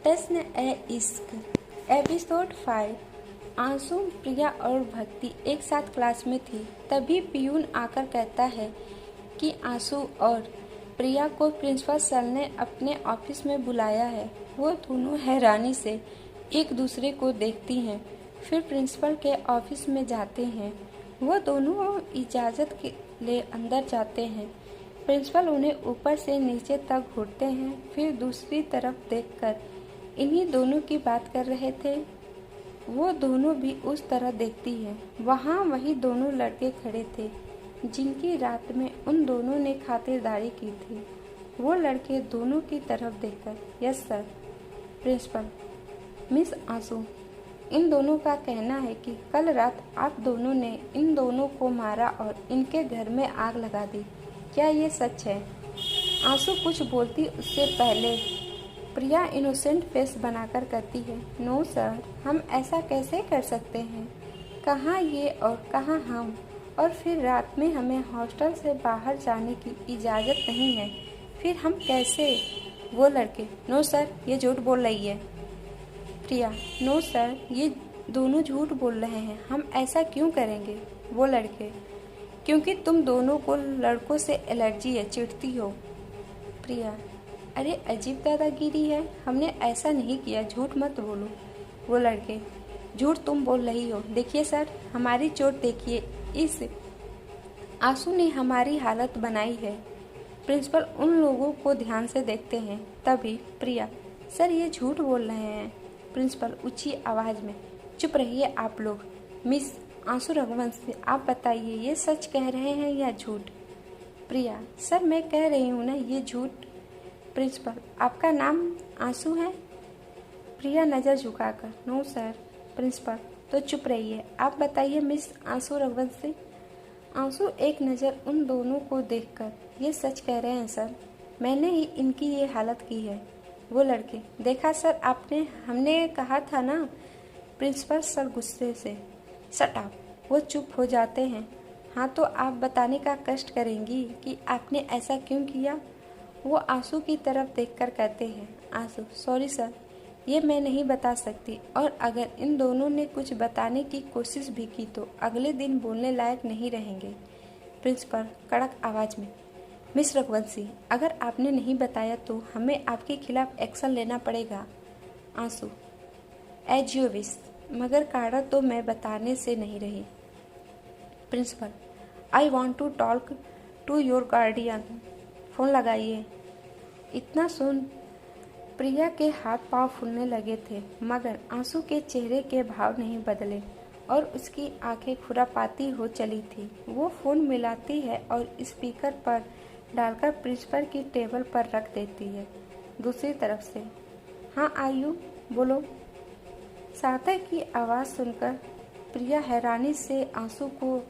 प्रश्न ए इश्क एपिसोड 5। आंसू, प्रिया और भक्ति एक साथ क्लास में थी। तभी पियून आकर कहता है कि आंसू और प्रिया को प्रिंसिपल सर ने अपने ऑफिस में बुलाया है। वो दोनों हैरानी से एक दूसरे को देखती हैं, फिर प्रिंसिपल के ऑफिस में जाते हैं। वो दोनों इजाज़त के लिए अंदर जाते हैं। प्रिंसिपल उन्हें ऊपर से नीचे तक घूरते हैं, फिर दूसरी तरफ देखकर इन्हीं दोनों की बात कर रहे थे। वो दोनों भी उस तरह देखती हैं। वहाँ वही दोनों लड़के खड़े थे जिनकी रात में उन दोनों ने खातिरदारी की थी। वो लड़के दोनों की तरफ देखकर, यस सर प्रिंसिपल। मिस आंसू, इन दोनों का कहना है कि कल रात आप दोनों ने इन दोनों को मारा और इनके घर में आग लगा दी। क्या ये सच है? आंसू कुछ बोलती उससे पहले प्रिया इनोसेंट फेस बनाकर कहती है, नो सर, हम ऐसा कैसे कर सकते हैं? कहाँ ये और कहाँ हम? और फिर रात में हमें हॉस्टल से बाहर जाने की इजाज़त नहीं है, फिर हम कैसे? वो लड़के, नो सर, ये झूठ बोल रही है। प्रिया, नो सर, ये दोनों झूठ बोल रहे हैं, हम ऐसा क्यों करेंगे? वो लड़के, क्योंकि तुम दोनों को लड़कों से एलर्जी है, चिढ़ती हो। प्रिया, अरे अजीब दादागिरी है, हमने ऐसा नहीं किया, झूठ मत बोलो। वो लड़के, झूठ तुम बोल रही हो। देखिए सर, हमारी चोट देखिए, इस आंसू ने हमारी हालत बनाई है। प्रिंसिपल उन लोगों को ध्यान से देखते हैं। तभी प्रिया, सर ये झूठ बोल रहे हैं। प्रिंसिपल ऊंची आवाज़ में, चुप रहिए आप लोग। मिस आंसू रघुवंशी, आप बताइए ये सच कह रहे हैं या झूठ? प्रिया, सर मैं कह रही हूँ ना, ये झूठ। प्रिंसिपल, आपका नाम आंसू है? प्रिया नज़र झुकाकर, नो सर। प्रिंसिपल, तो चुप रहिए, आप बताइए मिस आंसू रघुवंशी। आंसू एक नज़र उन दोनों को देखकर, ये सच कह रहे हैं सर, मैंने ही इनकी ये हालत की है। वो लड़के, देखा सर आपने, हमने कहा था ना। प्रिंसिपल सर गुस्से से, शट अप। वो चुप हो जाते हैं। हाँ तो आप बताने का कष्ट करेंगी कि आपने ऐसा क्यों किया? वो आंसू की तरफ देखकर कहते हैं, आंसू, सॉरी सर, ये मैं नहीं बता सकती, और अगर इन दोनों ने कुछ बताने की कोशिश भी की तो अगले दिन बोलने लायक नहीं रहेंगे। प्रिंसिपल कड़क आवाज़ में, मिस रघुवंशी, अगर आपने नहीं बताया तो हमें आपके खिलाफ एक्शन लेना पड़ेगा। आंसू, एज यू विश, मगर कारण तो मैं बताने से नहीं रही। Principal, I want to talk to your guardian. Phone लगाइए। इतना सुन प्रिया के हाथ पांव फूलने लगे थे, मगर आंसू के चेहरे के भाव नहीं बदले और उसकी आंखें खुरापाती हो चली थी। वो फ़ोन मिलाती है और स्पीकर पर डालकर प्रिंसिपल की टेबल पर रख देती है। दूसरी तरफ से, हाँ आयु, बोलो। सार्थक की आवाज़ सुनकर प्रिया हैरानी से आंसू को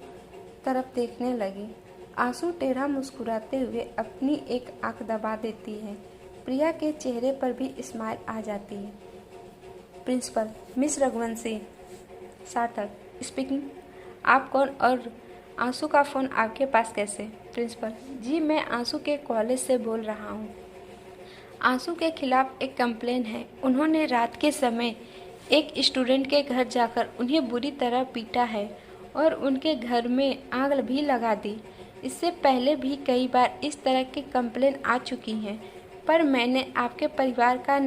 तरफ देखने लगी। आंसू टेढ़ा मुस्कुराते हुए अपनी एक आंख दबा देती है। प्रिया के चेहरे पर भी स्माइल आ जाती है। Principal, miss Raghuvanshi. Sarthak speaking, आप कौन और आंसू का फ़ोन आपके पास कैसे? प्रिंसिपल, जी मैं आंसू के कॉलेज से बोल रहा हूँ। आंसू के खिलाफ एक कंप्लेन है। उन्होंने रात के समय एक स्टूडेंट के घर जाकर उन्हें बुरी तरह पीटा है और उनके घर में आग भी लगा दी। इससे पहले भी कई बार इस तरह की कंप्लेन आ चुकी हैं, पर मैंने आपके परिवार का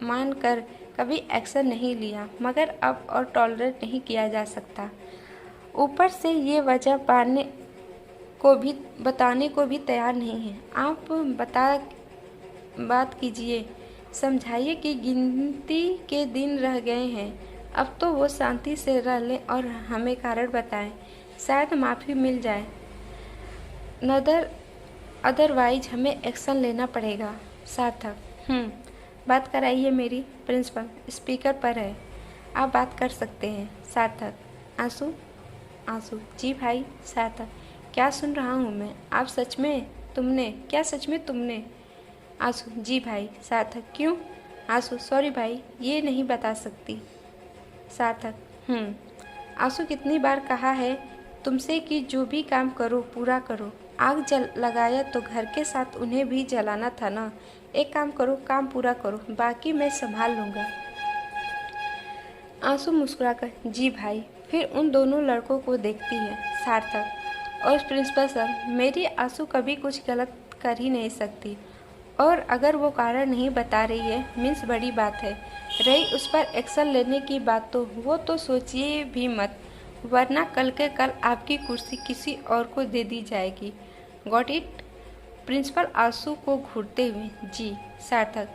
मानकर कभी एक्शन नहीं लिया, मगर अब और टॉलरेट नहीं किया जा सकता। ऊपर से ये वजह बताने को भी तैयार नहीं है। आप बात कीजिए, समझाइए कि गिनती के दिन रह गए हैं, अब तो वो शांति से रह लें और हमें कारण बताएं, शायद माफ़ी मिल जाए, अदरवाइज हमें एक्शन लेना पड़ेगा। सार्थक, बात कराइए मेरी। प्रिंसिपल स्पीकर पर है, आप बात कर सकते हैं। सार्थक, आंसू, जी भाई। सार्थक, क्या सुन रहा हूँ मैं? आप सच में तुमने? आंसू, जी भाई। सार्थक, क्यों? आंसू, सॉरी भाई, ये नहीं बता सकती। सार्थक, आंसू, कितनी बार कहा है तुमसे कि जो भी काम करो पूरा करो। आग लगाया तो घर के साथ उन्हें भी जलाना था ना। एक काम करो, काम पूरा करो, बाकी मैं संभाल लूँगा। आंसू मुस्कुराकर जी भाई। फिर उन दोनों लड़कों को देखती है सार्थक और प्रिंसिपल सर। मेरी आंसू कभी कुछ गलत कर ही नहीं सकती, और अगर वो कारण नहीं बता रही है मीन्स बड़ी बात है। रही उस पर एक्शन लेने की बात तो वो तो सोचिए भी मत, वरना कल के कल आपकी कुर्सी किसी और को दे दी जाएगी। Got it? प्रिंसिपल आंसू को घूरते हुए जी सार्थक।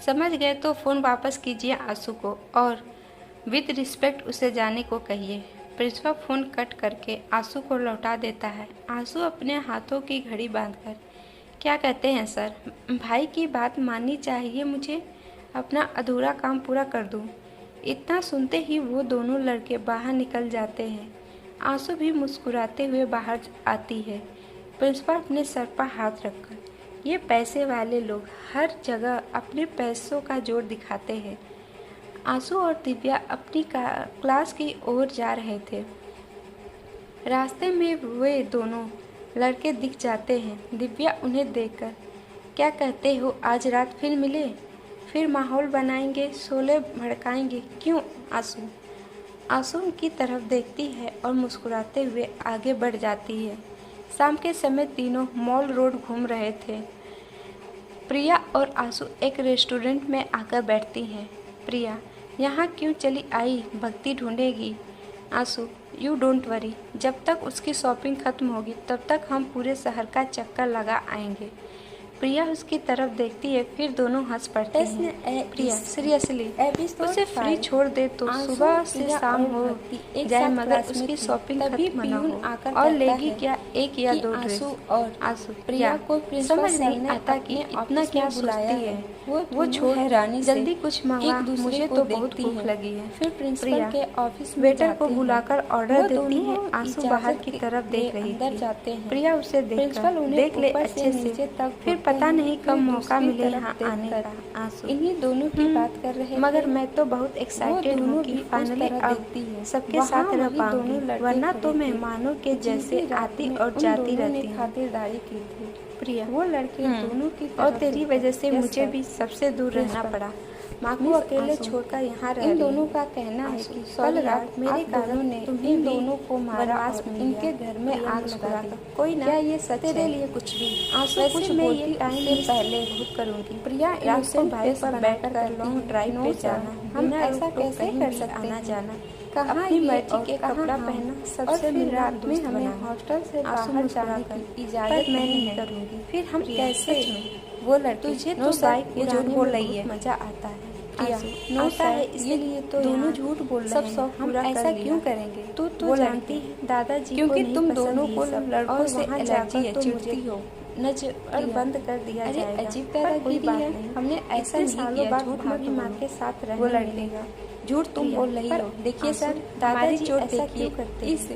समझ गए तो फ़ोन वापस कीजिए आंसू को और विद रिस्पेक्ट उसे जाने को कहिए। प्रिंसिपल फ़ोन कट करके आंसू को लौटा देता है। आंसू अपने हाथों की घड़ी बांधकर क्या कहते हैं सर? भाई की बात माननी चाहिए मुझे, अपना अधूरा काम पूरा कर दूं। इतना सुनते ही वो दोनों लड़के बाहर निकल जाते हैं। आंसू भी मुस्कुराते हुए बाहर आती है। प्रिंसिपल अपने सर पर हाथ रखकर, ये पैसे वाले लोग हर जगह अपने पैसों का जोर दिखाते हैं। आंसू और दिव्या अपनी क्लास की ओर जा रहे थे। रास्ते में वे दोनों लड़के दिख जाते हैं। दिव्या उन्हें देखकर क्या कहते हो, आज रात फिर मिले, फिर माहौल बनाएंगे, शोले भड़काएंगे, क्यों? आंसू उनकी तरफ देखती है और मुस्कुराते हुए आगे बढ़ जाती है। शाम के समय तीनों मॉल रोड घूम रहे थे। प्रिया और आंसू एक रेस्टोरेंट में आकर बैठती हैं। प्रिया, यहाँ क्यों चली आई, भक्ति ढूंढेगी। आंसू, यू डोंट वरी, जब तक उसकी शॉपिंग खत्म होगी तब तक हम पूरे शहर का चक्कर लगा आएंगे। प्रिया उसकी तरफ देखती है, फिर दोनों हंस पड़ते हैं। प्रिया, सीरियसली उसे फ्री छोड़ दे तो सुबह से शाम हो जाए, मगर उसकी शॉपिंग खत्म न हो। और लेगी क्या, एक या दो ड्रेस? आंसू, प्रिया को समझ नहीं आता कि इतना क्या सोचती है। वो छोड़ रानी, जल्दी कुछ मंगा, मुझे तो बहुत भूख लगी है। फिर प्रिंसिपल के ऑफिस वेटर को बुलाकर ऑर्डर देती है। आंसू बाहर की तरफ देख रही थी। प्रिया उसे देख ले अच्छे से, फिर पता नहीं कब मौका मिले यहाँ आने का। आंसू, इन्हीं दोनों की बात कर रहे हैं, मगर मैं तो बहुत एक्साइटेड हूँ कि फाइनली अब सबके साथ रह पाऊंगी, वरना तो मेहमानों के जैसे आती और जाती रहती हूँ। खातिरदारी की थी प्रिया, वो लड़के दोनों की, और तेरी वजह से मुझे भी सबसे दूर रहना पड़ा। माँ को अकेले छोड़कर यहाँ रह। इन दोनों का कहना है कि कल रात मेरे कारण ने इन दोनों को मारा और इनके घर में आग लगा दी। कोई ना, क्या ये सच तेरे लिए कुछ भी? आंसू, कुछ मैं ये टाइम से पहले बहुत करूँगी। प्रिया, इनोसेंट भाई पर बैठ कर लॉन्ग ड्राइव पे जाना, हम ऐसा कैसे कर सकते? आना जाना, अपनी मर्जी के कपड़ा पहना, सबसे मिलना, में हमें हॉस्टल से बाहर जाने की इजाजत मैं नहीं करूँगी। फिर हम कैसे? वो लड़की, तुझे तो बाइक झूठ बोल रही है, मजा आता है। आता है, इसलिए तो दोनों झूठ बोल रहे हैं। सब हम ऐसा क्यों करेंगे? तू तो जानती है दादाजी, क्योंकि तुम दोनों को लड़कों से एलर्जी है, चिढ़ती हो, नजर बंद कर दिया जाएगा। अजीब तरह है, हमने ऐसे सालों बाद भाभी माँ के साथ रहने लगेगा। झूठ तुम बोल रही हो। देखिए सर, दादाजी चोट देखिए इस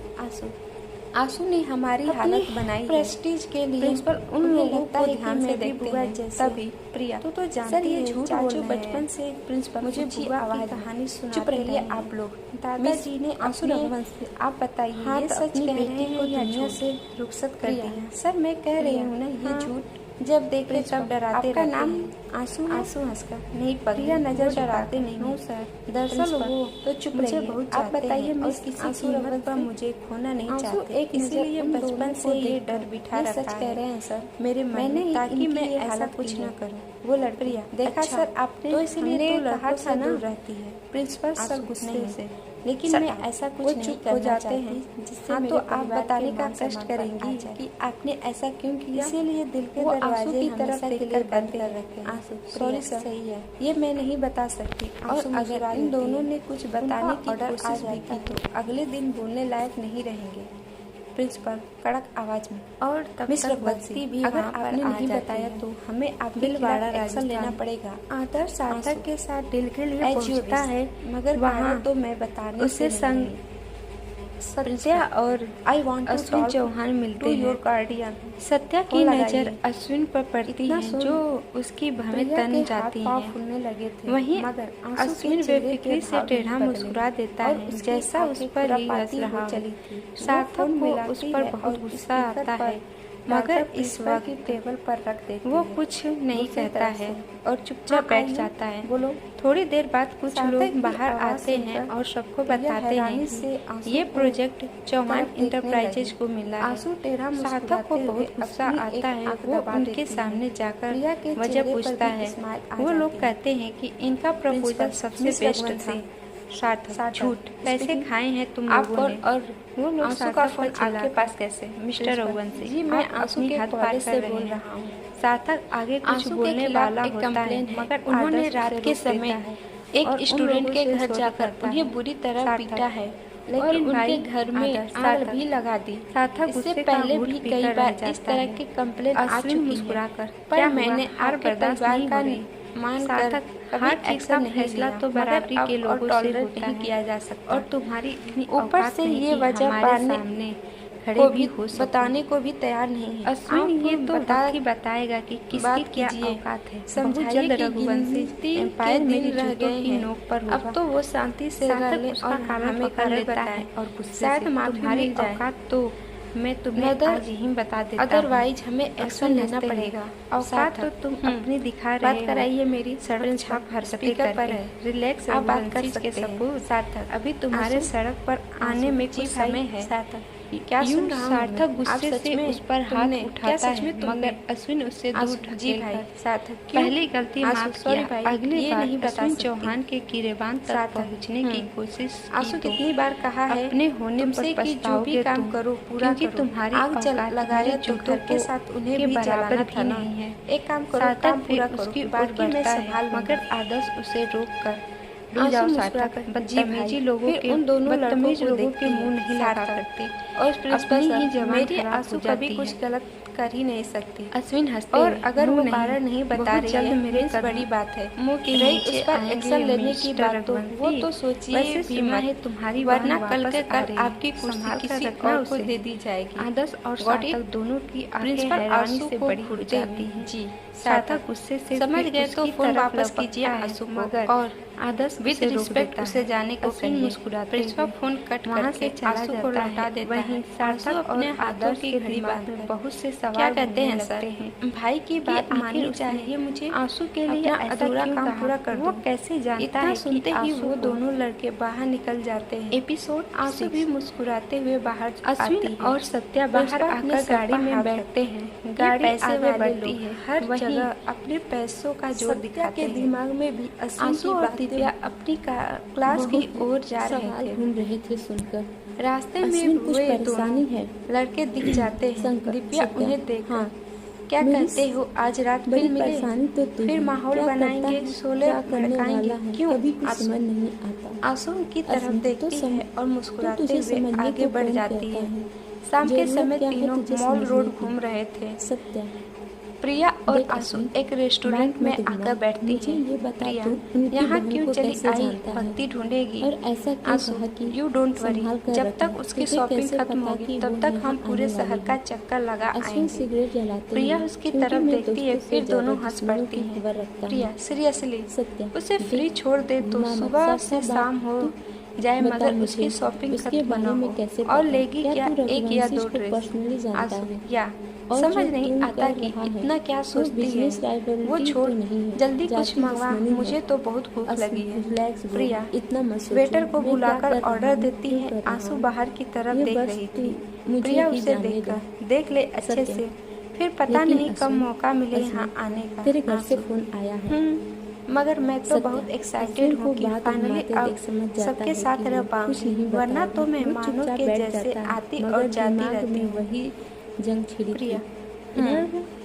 आंसू ने हमारी हालत बनाई प्रेस्टीज के लिए। प्रिंसिपल उन लोगों को ध्यान से देखते हैं। तभी प्रिया, तो जानती है झूठ बोल बचपन से प्रिंसिपल मुझे आवाज कहानी सुनाते रहिए आप लोग। दादाजी ने आंसू रघुवंश, आप बताइए, ये सच कह रहे हैं या दुनिया से रुखसत कर दिया? सर मैं कह रही हूँ ना, ये झूठ जब देखे तब डराते रहते हैं। आंसू हंसकर, नहीं प्रिया, नजर डराते नहीं हूँ सर, दरअसल वो तो चुप रहिए। बहुत आप बताइए, मैं किसी कीमत पर मुझे खोना नहीं चाहते, इसीलिए बचपन से ये डर बिठा रखा है। सच कह रहे हैं सर मेरे मन में, ताकि मैं ऐसा कुछ न करूँ। वो लड़की, देखा सर आपने, तो इसलिए तो लड़कों से दूर रहती है। प्रिंसिपल सर गुस्से से, लेकिन मैं ऐसा कुछ नहीं करना चाहती, जिससे तो आप बताने का कष्ट करेंगी कि आपने ऐसा क्यों किया। इसीलिए दिल के दरवाजे की तरफ देखकर बंद कर रखे। आंसू, सॉरी सर, सही है, ये मैं नहीं बता सकती। और अगर इन दोनों ने कुछ बताने की कोशिश भी की तो अगले दिन बोलने लायक नहीं रहेंगे। प्रिंसिपल कड़क आवाज में, और तब तक बस्ती भी अगर आपने नहीं बताया तो हमें आपके खिलाफ एक्शन लेना पड़ेगा। आदर्श सार्थक के साथ दिल के लिए पहुंचता है, मगर वहाँ तो मैं बताने उसे संग सत्या और अश्विन चौहान मिलते हैं। गार्डियन सत्या की नजर अश्विन पर पड़ती है, जो उसकी भवें तन जाती है। वहीं अश्विन बेफिक्री से टेढ़ा मुस्कुरा देता है, जैसा उस पर ही हंस रहा हो। सार्थक को उस पर बहुत गुस्सा आता है, मगर इस वक्त टेबल पर रख देती वो कुछ नहीं कहता है और चुपचाप बैठ जाता है। बोलो। थोड़ी देर बाद कुछ लोग बाहर आते हैं और सबको बताते हैं कि ये प्रोजेक्ट चौहान इंटरप्राइजेज को मिला है। सार्थक को बहुत गुस्सा आता है। वो उनके सामने जाकर वजह पूछता है। वो लोग कहते हैं कि इनका प्रपोजल सबसे बेस्ट था। सार्थक, झूठ, पैसे खाए हैं तुम लोगों ने। और वो लोग आंसू का फोन आपके पास कैसे? मिस्टर रघुवंशी, जी मैं आंसू के हवाले से बोल रहा हूँ। सार्थक आगे कुछ बोलने वाला होता है, मगर उन्होंने रात के समय एक स्टूडेंट के घर जाकर उन्हें बुरी तरह पीटा है, लेकिन उनके घर में आग भी लगा दी। सार्थक इससे पहले भी कई बार इस तरह की कंप्लेन आ चुकी है, पर मैंने आपके परिवार का मानकर कभी एक्शन फैसला तो बराबरी के लोगों से नहीं किया जा सकता। और तुम्हारी इतनी ऊपर से ये वजह पाने खड़े भी हो बताने को भी तैयार नहीं है। अश्विन ये तो बताएगा कि किसकी क्या औकात है। समझाइए रघुवंशी एम्पायर मेरी रह गए हैं नोक पर होगा। अब तो वो शांति से रह ले और हमें पकड़ लेता है और शायद माफी मिल जाए। औकात तो मैं तुम्हें आज ही बता देता हूं। अदरवाइज हमें एक्शन लेना पड़ेगा। औकात तो तुम अपनी दिखा रहे हो। बात कराइए मेरी सड़क छाप हरकतें पर है। रिलैक्स, आप बात कर सकते हैं। सार्थक, अभी तुम्हारे सड़क पर आने में कुछ समय है। सार्थक, क्या सुन रहा हूं? सार्थक गुस्से से उस पर हाथ उठाता है, मगर अश्विन उससे दूर ढकेलकर सार्थक पहली गलती माफ किया। अगली बार अश्विन चौहान के गिरेबान तक पहुंचने की कोशिश की। कितनी बार कहा है अपने होने पर पछताओगे। काम करो, पूरा करो। तुम्हारी आग लगाए तो घर के साथ उन्हें भी बराबर भी नहीं है। एक काम करो, काम पूरा करो, बाकी मैं संभाल। मगर आदर्श उसे रोक कर जाओ। सार्थक, बदतमीजी लोगों के उन दोनों बदतमीज लोगों के मुंह नहीं लगा करते और प्रिंसिपल ही मेरी आंसू कभी कुछ गलत कर ही नहीं सकती। अश्विन हंसते और अगर वो कारण नहीं बता रही है, मेरे बड़ी बात है। रही उस पर एक्शन लेने की बात तो वो तो सोचिए भी है तुम्हारी, वरना कल के कल आपकी कुर्सी किसी और को दे दी जाएगी। आदर्श और सार्थक दोनों की आंखें हैरानी से बड़ी हो जाती हैं। जी सार्थक गुस्से से समझ गए तो फोन वापस कीजिए आंसू को। और आदर्श विद रिस्पेक्ट उसे जाने को कहिए। मुस्कुराते प्रिंसिपल फोन कट करके आंसू को लौटा देता है। सार्थक अपने आदर्श की घड़ी बात में बहुत से सवाल क्या कहते हैं सर? भाई की बात माननी चाहिए मुझे। आंसू के लिए अधूरा काम पूरा कर वो कैसे जानता है? सुनते ही वो दोनों लड़के बाहर निकल जाते हैं। एपिसोड आंसू भी मुस्कुराते हुए बाहर अश्विन और सत्या बाहर आकर गाड़ी में बैठते हैं। गाड़ी पैसे में बढ़ती है, हर जगह अपने पैसों का जोर दिखाते हैं। दिमाग में भी आंसू और दिव्या अपनी क्लास की ओर जा रहे थे। घूम रहे थे सुनकर रास्ते में कुछ परेशानी है। लड़के दिख जाते हैं। दिव्या उन्हें देख क्या कहते हो? आज रात फिर मिले तो फिर माहौल बनाएंगे, शोले भड़काएंगे। क्यों? समझ नहीं आता। आंसू की तरफ देखती है और मुस्कुराते हुए आगे बढ़ जाती है। शाम के समय तीनों मॉल रोड घूम रहे थे। सत्या, प्रिया और आंसू एक रेस्टोरेंट में आकर बैठती हैं। प्रिया, यहाँ क्यों चली आई? भक्ति ढूंढेगी। आंसू, यू डोंट वरी, जब तक उसकी शॉपिंग खत्म होगी तब तक हम पूरे शहर का चक्कर लगा आएंगे। प्रिया उसकी तरफ देखती है, फिर दोनों हंस पड़ती हैं। प्रिया, सीरियसली उसे फ्री छोड़ दे तो सुबह से शाम हो जाए, मगर उसकी शॉपिंग खत्म न हो। और लेगी क्या एक या दो ड्रेस? आंसू, या समझ नहीं आता कि इतना क्या सोचती है। वो छोड़, जल्दी कुछ मंगवा, मुझे तो बहुत भूख लगी है। प्रिया वेटर को बुलाकर ऑर्डर देती है। आंसू बाहर की तरफ देख रही थी। प्रिया उसे देख ले अच्छे से, फिर पता नहीं कब मौका मिले यहाँ आने का। तेरे घर से फोन आया है? मगर मैं तो बहुत एक्साइटेड हूँ कि फाइनली अब सबके साथ रह पाऊंगी, वरना तो मेहमानों के जैसे आती और जाती रहती हूँ। जंग छिड़ी प्रिया,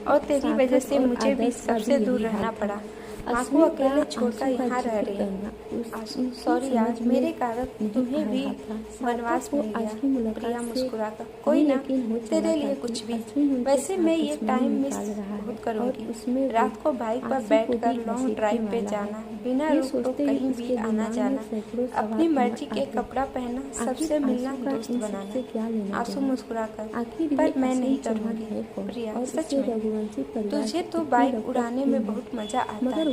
और तेरी वजह से मुझे भी सबसे दूर रहना पड़ा। आंसू अकेले छोड़कर यहाँ रह रही है। सॉरी आज मेरे कारण तुम्हें भी वनवास मिल गया। प्रिया मुस्कुराकर, कोई ना, तेरे लिए कुछ भी। वैसे मैं ये टाइम मिस बहुत करूँगी। रात को बाइक पर बैठकर लॉन्ग ड्राइव पे जाना, बिना रोक टोक कहीं भी आना जाना, अपनी मर्जी के कपड़ा पहनना, सबसे मिलना, दोस्त बनाना। आंसू मुस्कुराकर, पर मैं नहीं करूँगी। प्रिया, सच में तुझे तो बाइक उड़ाने में बहुत मजा आता है।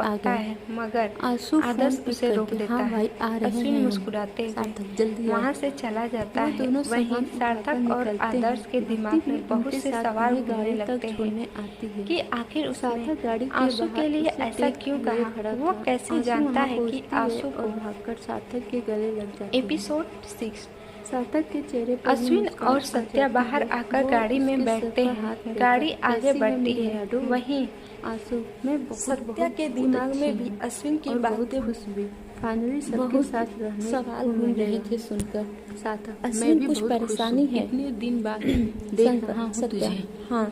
पकता गए। है मगर आंसू आदर्श फोन उसे पिक रोक करके, देता हाँ है। भाई आ रहे अश्विन हैं। मुस्कुराते सार्थक जल्दी हुए आ। वहाँ से चला जाता वो है। दोनों वहीं सामान सार्थक उठाकर और निकलते आदर्श हैं। के भक्ति दिमाग भी में बहुत उनके से साथ सवाल उन्हें घूमने गाड़ी लगते तक हैं छोड़ने आती है। कि आखिर उसने सार्थक गाड़ी के आंसू के बाहर लिए उसे ऐसा टेक क्यों लिए कहा। खड़ा वो था। कैसे आंसू जानता वहाँ है कि पहुँचती है आंसू और को। भागकर सार्थक के गले लग जाती है। एपिसोड 6। सार्थक के चेहरे पर भी अश्विन मुस्कान और आ सत्या जाती बाहर है। आकर वो गाड़ी में उसके सर बैठते पर हाथ हैं। फेरता, गाड़ी आगे कैसी है बढ़ती मेरी है। लाडो। वहीं आंसू मैं बहुत सत्या बहुत के बहुत दिमाग अच्छी में भी हूँ अश्विन की और बहुत बातें खुश भी। फाइनली सबके बहुत साथ रहने सवाल को घूम रहे मिलेगा। थे सुनकर। सार्थक मैं अश्विन भी कुछ बहुत खुश परेशानी हूँ। है। इतने दिन बाद देख रहा हूँ सत्या, तुझे। हाँ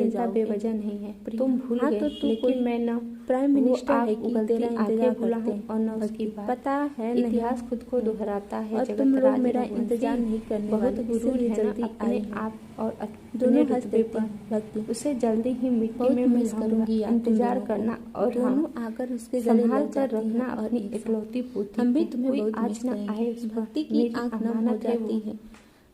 चिंता जाओगे। बेवजह नहीं है। तुम भूल हाँ गए, तो तू लेकिन कोई मैं न प्राइम मिनिस्टर है कि उगलती तेरा आंखें इंतजार भुला करते हूँ हैं और न भक्ति, उसकी बात। पता है नहीं। इतिहास खुद को दोहराता है। और जगत तुम लोग राज मेरा रघुवंशी इंतजार नहीं करने बहुत वाले, गुरूर इसीलिए है ना जल्दी अपने आई हूँ। आप और अपने दोनों हंस रुतबे देते पर। हैं भक्ति। उसे जल्दी ही मिट्टी बहुत में मिस मिलाऊंगा। करूंगी यार तुम इंतजार दोनों को। करना और दोनों हाँ, आकर उसके गले संभाल लग कर जाती रखना हैं और अपनी ईसा। इकलौती पोती हम भी को। तुम्हें कोई बहुत आज मिस न करेंगे। आए उस पर। भक्ति की मेरी आंख नम हो अमानत है वो। जाती है।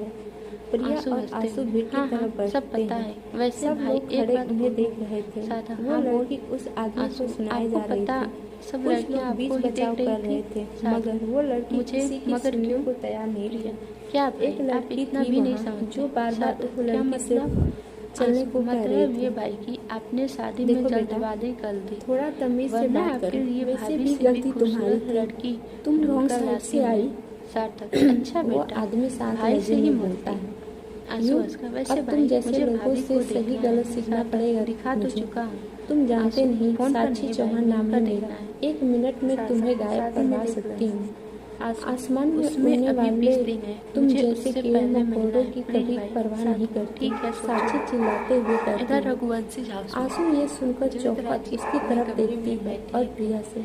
है। प्रिया आंसू और हंसते आंसू हैं। भीड़ की हाँ, तरफ हाँ, बढ़ते सब पता हैं। है। वैसे सब भाई लोग एक खड़े बात उन्हें बोलूं, देख रहे थे। सादा, वो हाँ बोल। लड़की उस आदमी आंसू, को सुनाए आपको जा रही पता थी। सब कुछ लड़कियां लोग बीच आपको ही बचाव देख कर रही रहे थी। थे, सादा, मगर वो लड़की मुझे किसी की मगर सुनने क्यों? को तैयार नहीं प्रिया, थी। क्या भाई एक आप लड़की इतना थी भी नहीं वहाँ समझते? जो बार बार सादा, उस क्या लड़की से मतलब? चलने आंसू, को कह रही मतलब ये थी। भाई कि आपने शादी में देखो बेटा, जल्दबाजी कर दी, थोड़ा तमीज से वरना बात आपके करो। लिए वैसे भाभी भी से भी गलती तुम्हारी खूबसूरत थी। लड़की तुम रॉन्ग ढूंढकर साइड लाती से आई। मैं। सार्थक, अच्छा वो बेटा, आदमी शांत भाई लहजे से ही में मत बोलता है। आंसू यूँ हंसकर, वैसे अब तुम भाई जैसे मुझे लोगों भाभी से को सही देखना गलत है। सीखना सार्थक, पड़ेगा दिखा तो मुझे। चुका हूँ। तुम जानते आंसू, नहीं, फोन पर साक्षी नहीं चौहान भाई, नाम है मिलकर मेरा। देखना है। 1 मिनट में तुम्हें गायब शादी में करवा देख सकती लेना। हूँ। आंसू, आसमान में उसमें उड़ने अभी वाले 20 दिन है, तुम मुझे जैसे उससे कीड़े पहले मिलना मकोड़ों है। की प्लीज कभी भाई। परवाह सार्थक, नहीं करती। ठीक है, साक्षी सोचो। चिल्लाते हुए कहती इधर है। रघुवंशी आंसू ये सुनकर जो चौपट राजी उसकी अपने तरफ कमरे देखती में है बैठी और है। प्रिया से,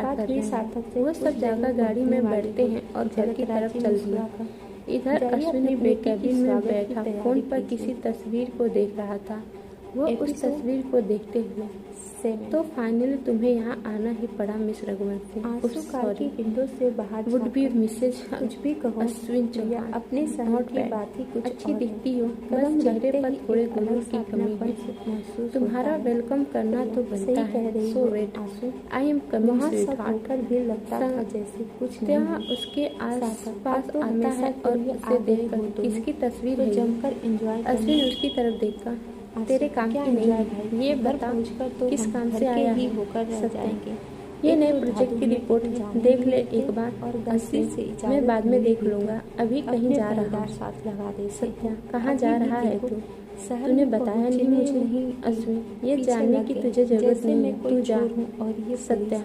इंतजार कर रहे हैं। वो सब जाकर गाड़ी में बैठते हैं और घर की तरफ चल दिए। इधर अश्विन अपनी कैबिन में बैठा फोन पर किसी तस्वीर को देख रहा था। वो उस तस्वीर को देखते हुए तो फाइनली तुम्हें यहाँ आना ही पड़ा मिस रघुवंशी। आंसू कार की विंडो से बाहर वुड बी मिसेज कुछ भी कहो अश्विन या चौहान। अपने शहर की बात ही कुछ अच्छी और दिखती हो, कदम बस चेहरे बढ़ते पर ही थोड़े एक गुरूर अलग की सा कमी अपनापन है। महसूस तुम्हारा होता है। वेलकम करना तो सही बनता कह है। रही सो हो वेट, आंसू। आई एम कमिंग वहाँ सब स्वीटहार्ट। होकर भी लगता था जैसे कुछ नहीं सत्या है। उसके आस अब पास तो आता हमेशा है के और लिए उसे आ गए देखकर हो दोनों। किसकी तस्वीर तो है ये? जमकर एंजॉय अश्विन उसकी तरफ देखा। तेरे काम की नहीं है, ये बता किस काम से आया है? होकर रह सत्या, जाएंगे। ये एक नए तो प्रोजेक्ट की धाधु रिपोर्ट में है, जाने देख ले ही एक बार। और गलती से अश्विन, इजाजत मैं बाद में मिली देख भी लूंगा, तो अभी कहीं अपने जा रहा पहरेदार हूँ। साथ लगा दे। सत्या, कहाँ अभी जा भी रहा है देखो, तू? शहर तूने में बताया नहीं पहुंचने मुझे। नहीं अश्विन, ये पीछे जानने लग की गए। तुझे जरूरत जैसे नहीं मैं है, कोई तू जा। चोर हूँ और ये सत्या,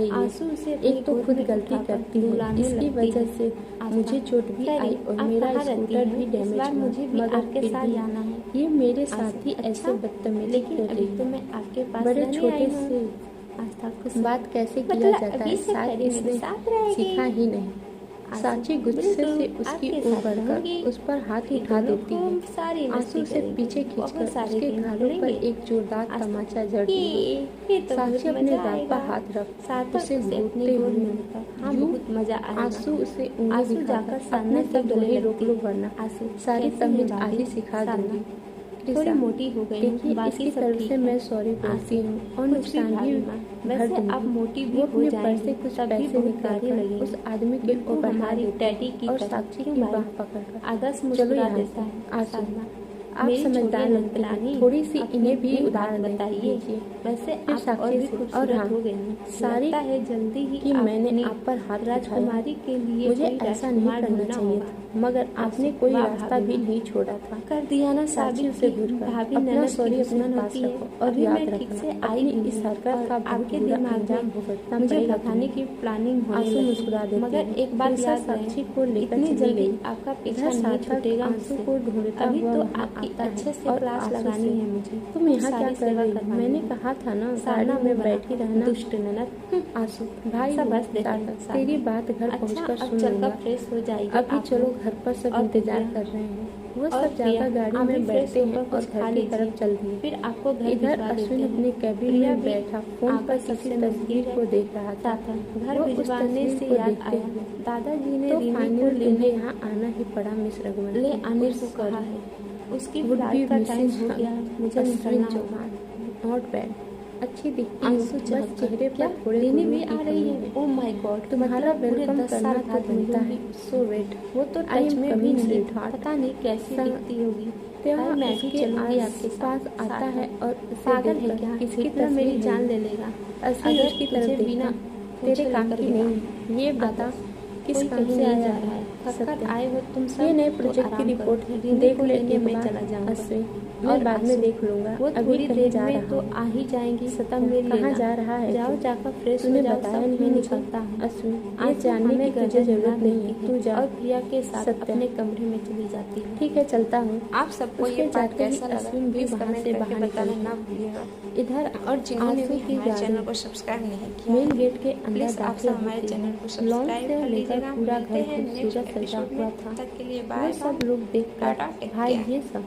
है आंसू ये। उसे एक तो खुद गलती करती हूँ, इसकी वजह से मुझे चोट भी आई और मेरा स्कूटर भी डैमेज हुआ, मगर फिर भी ये मेरे साथ ही ऐसे बदतमीजी कर रही तो है। मैं आपके पास बड़े रहने छोटे आई हूँ। से आस्था खुश बात कैसे किया मतलब जाता अभी है से शायद परी मेरे इसने साथ रहेगी। सीखा ही नहीं। आंसू, साची गुस्से से बिल्कुल, उसकी आपके ओर साथ बढ़कर रहूंगी। उस पर हाथ फिर उठा दोनों देती खूब है। सारी आंसू मस्ती से करेंगे। पीछे बहुत खींचकर सारे उसके दिन गालों पर गुजरेंगे। एक जोरदार आस्था, तमाचा जड़ दूंगा। ये तो बहुत साची अपने मजा दांत आएगा। पर हाथ रख सार्थक उसे उसे अपनी घूरते गोद में हुए लेकर, हाँ यूं बहुत मजा आएगा। आंसू उसे उंगली आंसू दिखाकर जाकर अपने साधना से तक गले वहीं रोक लगती लो है। वरना आंसू सारी कैसे तमीज निभाती आधी सिखा साधना? दूंगी। प्लीज थोड़ी आप मोटी हो गई देखिए, हूँ, बाकी इसकी सब तरफ ठीक से है। मैं सॉरी बोलती हूँ और कुछ नुकसान भारी भी माँ, भर वैसे दूंगी। आप मोटी भी वो हो अपने पर्स से जाएंगी, कुछ तब भी पैसे बहुत निकाल प्यारी कर लगेंगी। उस आदमी के बिल्कुल ओर बढ़ा हमारी देती डैडी है की और तरह। साक्षी क्यों की भाई? बाह पकड़कर, आदर्श चलो मुस्कुरा यहाँ देता से है। आंसू, सलमा, आप मेरी समझदार छोटी लगती हैं, नंदलानी, थोड़ी सी अपनी इन्हें भी बात उधार बताइए। दीजिए। वैसे फिर आप और साक्षी भी से, और खूबसूरत हाँ, हो गई हैं। सारी लगता है जल्दी ही कि मैंने अपनी आप पर हाथ राजकुमारी के लिए मुझे कोई ऐसा नहीं राजकुमार करना ढूंढना चाहिए होगा। था, मगर आपने आंसू, कोई वाह रास्ता भाभी भी माँ। नहीं छोड़ा था। कर दिया ना साक्षी साबित उसे कि घूरकर भाभी अपना ननद की सॉरी अपने दुश्मन पास होती है। रखो और अभी याद मैं ठीक रखना, से आई अपनी ही इस हूँ हरकत और का बहुत आपके बुरा दिमाग अंजाम में भुगतना मुझे पड़ेगा भगाने तुम्हें। की प्लानिंग होने आंसू लगी। मुस्कुरा देती मगर है। एक बात प्रियसा याद साक्षी रहे, को लेकर इतनी चली जल्दी गई। आपका पीछा इधर नहीं सार्थक छूटेगा आंसू मुझसे। को ढूंढता अभी हुआ तो वहाँ आपकी आता अच्छे है से और क्लास आंसू लगानी से, है मुझे। तुम खूब यहाँ क्या सारी कर सेवा रही? करवानी मैंने है। कहा था ना सारना गाड़ी में मुँह बैठी बनाकर, रहना। दुष्ट ननद। आंसू, भाई सब वो हंस देते हैं सार्थक, सारना। तेरी बात घर अच्छा, पहुंचकर अब सुन चलकर लूंगा। फ्रेश हो जाइए अभी आप चलो, लोग। घर पर सब और इंतजार प्रिया, कर रहे हैं। वो और सब प्रिया, जाकर गाड़ी आप भी में फ्रेश बैठते हैं होकर और कुछ घर खा की तरफ लीजिए, चल दिए। फिर आपको घर इधर भिजवा देते अश्विन हैं। अपने कैबिन प्रिया में भी बैठा फोन पर आकर किसी सबसे तस्वीर मिलती को है। देख रहा था। सार्थक, घर वो उस भिजवाने तस्वीर से को याद देखते आया, हुए, दादाजी ने तो रीमी को फाइनली तुम्हें लेने यहाँ आना ही पड़ा मिस रघुवन। ले आने को उस कहा है। उसकी वुड बी फ्लाइट का टाइम मिसेज हो गया है, मुझे अश्विन निकलना होगा। चौहान। नॉट बैड, अच्छी दिखती हो, आंसू बस चहक चेहरे क्या पर थोड़े रीनी गुरूर भी की आ रही कमी है? है। ओ माय गॉड, तुम्हारा मतलब पूरे वेलकम 10 करना साल तो बाद बनता मिलूंगी। है। सो वेट, वो तो आई टच एम में भी कमिंग नहीं, स्वीट हार्ट। पता नहीं कैसी दिखती होगी। त्यौहार भाई मैं भी उसके चलूंगी आपके पास साथ। आता साथ है में। और उसे पागल है देखकर क्या? किसकी हिटलर मेरी तस्वीर जान है? ले लेगा अश्विन अगर उसकी तुझे तरफ बिना देखता, तेरे पूछे काम लेकर की गया। नहीं, ये बता आदर्श, किस कोई काम कहीं से नहीं आया जा है? रहा है। थक कर सत्य, आए हो तुम सब, ये नए तो प्रोजेक्ट की आराम रिपोर्ट करो। है, रीनी देख को ले लेने एक मैं बार। चला जाऊंगा। अश्विन, और मैं बाद में आंसू, देख लूंगा, वो अभी थोड़ी कहीं देर जा में रहा तो हूँ। आ ही जाएंगी। सत्य, मिल कहाँ लेना। जा रहा है जाओ, तू? जाकर फ्रेश हो तूने जाओ, बताया सब नहीं मैं मुझे। निकलता हूँ। अश्विन, ये आंसू जानने हमें की तुझे गजब जरूरत बना नहीं देती है, है तू जा। और प्रिया के साथ सत्य, अपने कमरे में चली जाती है। ठीक है, चलता हूँ। आप सबको उसके ये पार्ट जाते ही कैसा लगा अश्विन भी प्लीज़ वहाँ कमेंट से करके बाहर बताना निकल ना गया। भूलिएगा। इधर और जिन्होंने आंसू भी की हमारे चैनल गाड़ी को सब्सक्राइब नहीं किया मेन है गेट के अंदर प्लीज़ आप सब दाखिल हमारे होती चैनल को है। लॉन सब्सक्राइब से कर लेकर लीजिएगा। पूरा मिलते घर हैं नेक्स्ट खूबसूरत सजा एपिसोड हुआ में, था। तब तक के लिए वो बाय सब बाय, लोग देखकर टाटा, टेक भाई केयर। ये सब